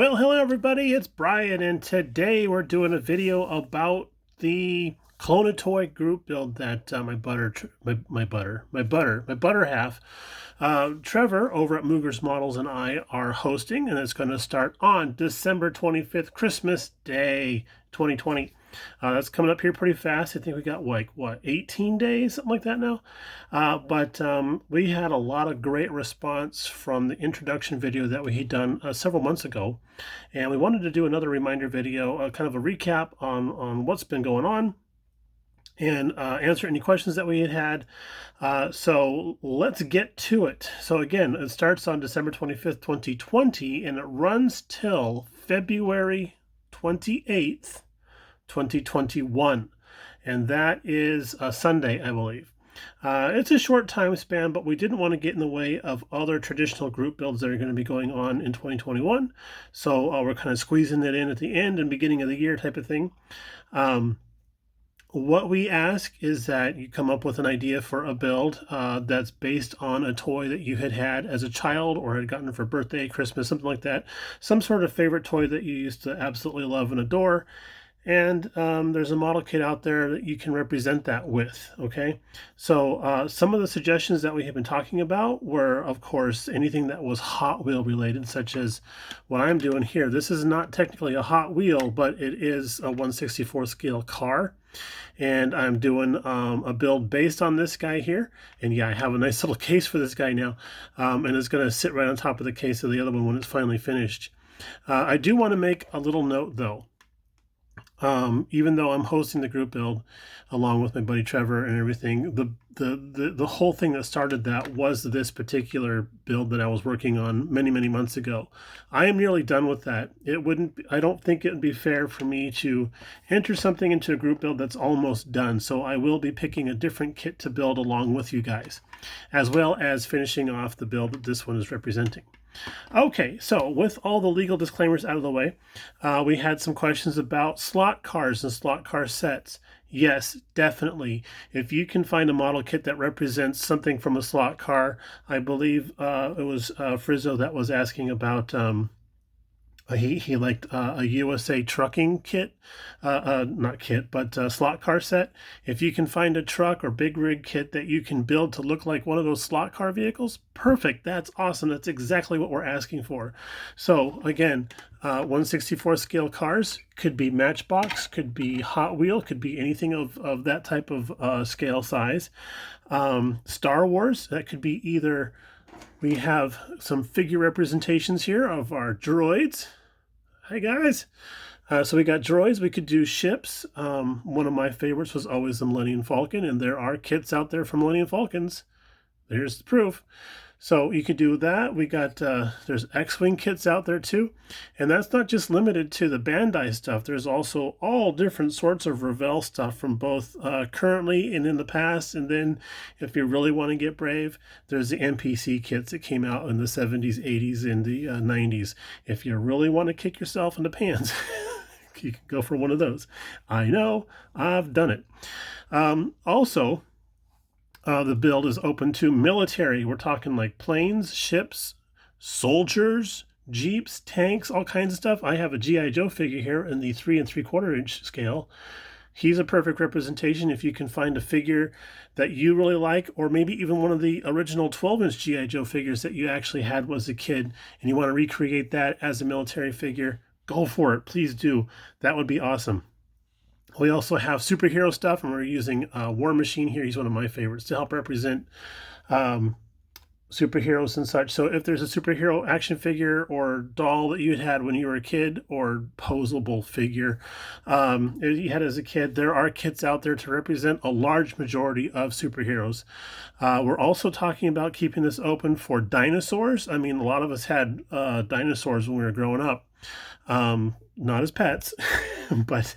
Well, hello everybody, it's Brian, and today we're doing a video about the Clone-A-Toy group build that my butter half, Trevor over at Moogers Models and I are hosting, and it's going to start on December 25th, Christmas Day, 2020. That's coming up here pretty fast. I think we got like, what, 18 days, something like that now. But we had a lot of great response from the introduction video that we had done several months ago. And we wanted to do another reminder video, kind of a recap on what's been going on and answer any questions that we had. So let's get to it. So again, it starts on December 25th, 2020, and it runs till February 28th, 2021, and that is a Sunday, I believe. It's a short time span, but we didn't want to get in the way of other traditional group builds that are going to be going on in 2021, so we're kind of squeezing it in at the end and beginning of the year type of thing. What we ask is that you come up with an idea for a build that's based on a toy that you had as a child or had gotten for birthday, Christmas, something like that. Some sort of favorite toy that you used to absolutely love and adore. And there's a model kit out there that you can represent that with, okay? So some of the suggestions that we have been talking about were, of course, anything that was Hot Wheel related, such as what I'm doing here. This is not technically a Hot Wheel, but it is a 1/64 scale car. And I'm doing a build based on this guy here. And yeah, I have a nice little case for this guy now. And it's going to sit right on top of the case of the other one when it's finally finished. I do want to make a little note, though. Even though I'm hosting the group build along with my buddy Trevor and everything, the whole thing that started that was this particular build that I was working on many months ago. I am nearly done with that. I don't think it would be fair for me to enter something into a group build that's almost done. So I will be picking a different kit to build along with you guys, as well as finishing off the build that this one is representing. Okay, so with all the legal disclaimers out of the way, we had some questions about slot cars and slot car sets. Yes, definitely. If you can find a model kit that represents something from a slot car, I believe it was Frizzo that was asking about he liked a USA trucking kit, not kit, but slot car set. If you can find a truck or big rig kit that you can build to look like one of those slot car vehicles, perfect. That's awesome. That's exactly what we're asking for. So again, 1/64 scale cars could be Matchbox, could be Hot Wheel, could be anything of that type of scale size. Star Wars, that could be either. We have some figure representations here of our droids. Hi guys. So we got droids. We could do ships. One of my favorites was always the Millennium Falcon, and there are kits out there for Millennium Falcons. There's the proof. So you could do that. We got there's X-Wing kits out there too, and that's not just limited to the Bandai stuff. There's also all different sorts of Revell stuff from both currently and in the past. And then if you really want to get brave, there's the NPC kits that came out in the 70s, 80s, and the 90s. If you really want to kick yourself in the pants, you can go for one of those. I know, I've done it. Also, the build is open to military. We're talking like planes, ships, soldiers, jeeps, tanks, all kinds of stuff. I have a G.I. Joe figure here in the 3 3/4 inch scale. He's a perfect representation. If you can find a figure that you really like, or maybe even one of the original 12-inch G.I. Joe figures that you actually had as a kid, and you want to recreate that as a military figure, go for it. Please do. That would be awesome. We also have superhero stuff, and we're using War Machine here. He's one of my favorites to help represent superheroes and such. So if there's a superhero action figure or doll that you had when you were a kid, or posable figure you had as a kid, there are kits out there to represent a large majority of superheroes. We're also talking about keeping this open for dinosaurs. I mean, a lot of us had dinosaurs when we were growing up. Not as pets, but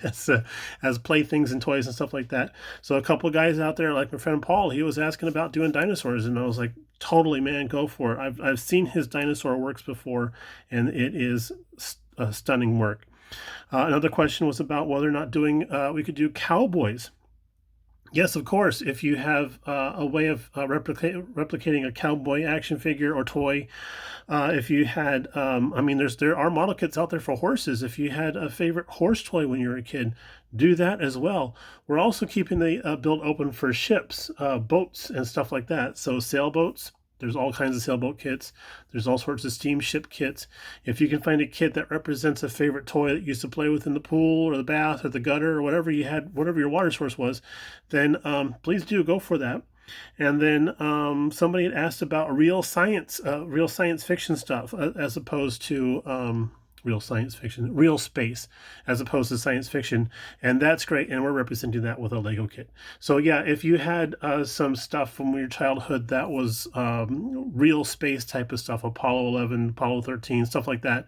as playthings and toys and stuff like that. So a couple of guys out there, like my friend Paul, he was asking about doing dinosaurs, and I was like, totally, man, go for it. I've seen his dinosaur works before, and it is stunning work. Another question was about whether or not we could do cowboys. Yes, of course. If you have a way of replicating a cowboy action figure or toy, if you had, I mean, there are model kits out there for horses. If you had a favorite horse toy when you were a kid, do that as well. We're also keeping the build open for ships, boats, and stuff like that. So sailboats. There's all kinds of sailboat kits. There's all sorts of steamship kits. If you can find a kit that represents a favorite toy that you used to play with in the pool or the bath or the gutter or whatever you had, whatever your water source was, then please do go for that. And then somebody had asked about real science fiction stuff, as opposed to real science fiction, real space, as opposed to science fiction. And that's great. And we're representing that with a Lego kit. So yeah, if you had some stuff from your childhood that was real space type of stuff, Apollo 11, Apollo 13, stuff like that,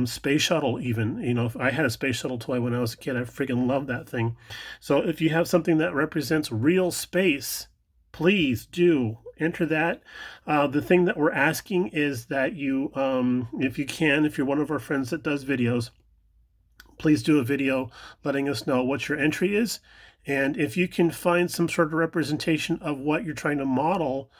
space shuttle even, you know, if I had a space shuttle toy when I was a kid, I freaking loved that thing. So if you have something that represents real space, please do enter that. The thing that we're asking is that you, if you can, if you're one of our friends that does videos, please do a video letting us know what your entry is. And if you can find some sort of representation of what you're trying to model,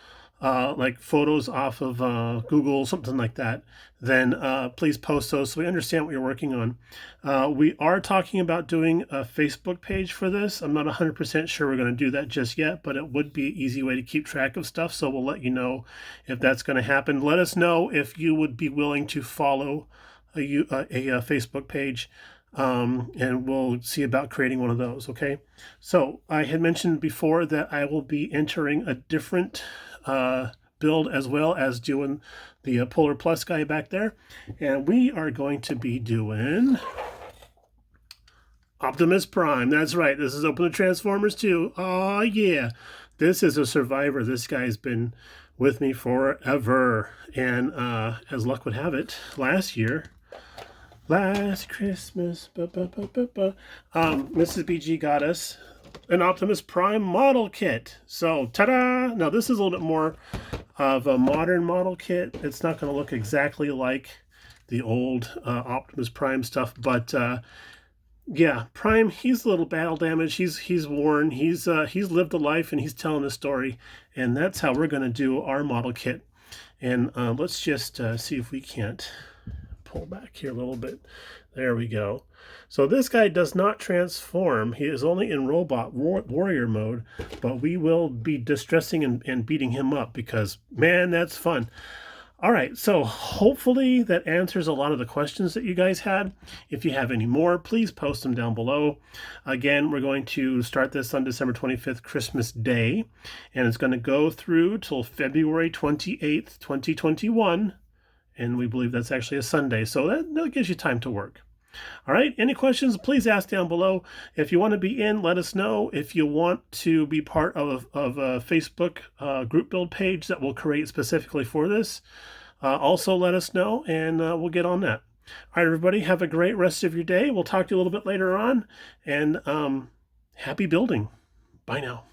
like photos off of Google, something like that, then please post those so we understand what you're working on. We are talking about doing a Facebook page for this. I'm not 100% sure we're going to do that just yet, but it would be an easy way to keep track of stuff. So we'll let you know if that's going to happen. Let us know if you would be willing to follow a Facebook page. And we'll see about creating one of those. Okay. So I had mentioned before that I will be entering a different build as well as doing the Polar Plus guy back there. And we are going to be doing Optimus Prime. That's right. This is open to Transformers too. Oh yeah. This is a survivor. This guy's been with me forever. And as luck would have it, last Christmas, Mrs. BG got us an Optimus Prime model kit. So, ta-da! Now, this is a little bit more of a modern model kit. It's not going to look exactly like the old Optimus Prime stuff, but yeah, Prime, he's a little battle damaged. He's worn. He's lived a life, and he's telling a story, and that's how we're going to do our model kit. And let's just see if we can't pull back here a little bit. There we go. So this guy does not transform. He is only in robot warrior mode, but we will be distressing and beating him up because, man, that's fun. All right, so hopefully that answers a lot of the questions that you guys had. If you have any more, please post them down below. Again, we're going to start this on December 25th, Christmas Day, and it's going to go through till February 28th, 2021. And we believe that's actually a Sunday, so that gives you time to work. All right, any questions, please ask down below. If you want to be in, let us know. If you want to be part of a Facebook group build page that we'll create specifically for this, also let us know, and we'll get on that. All right, everybody, have a great rest of your day. We'll talk to you a little bit later on, and happy building. Bye now.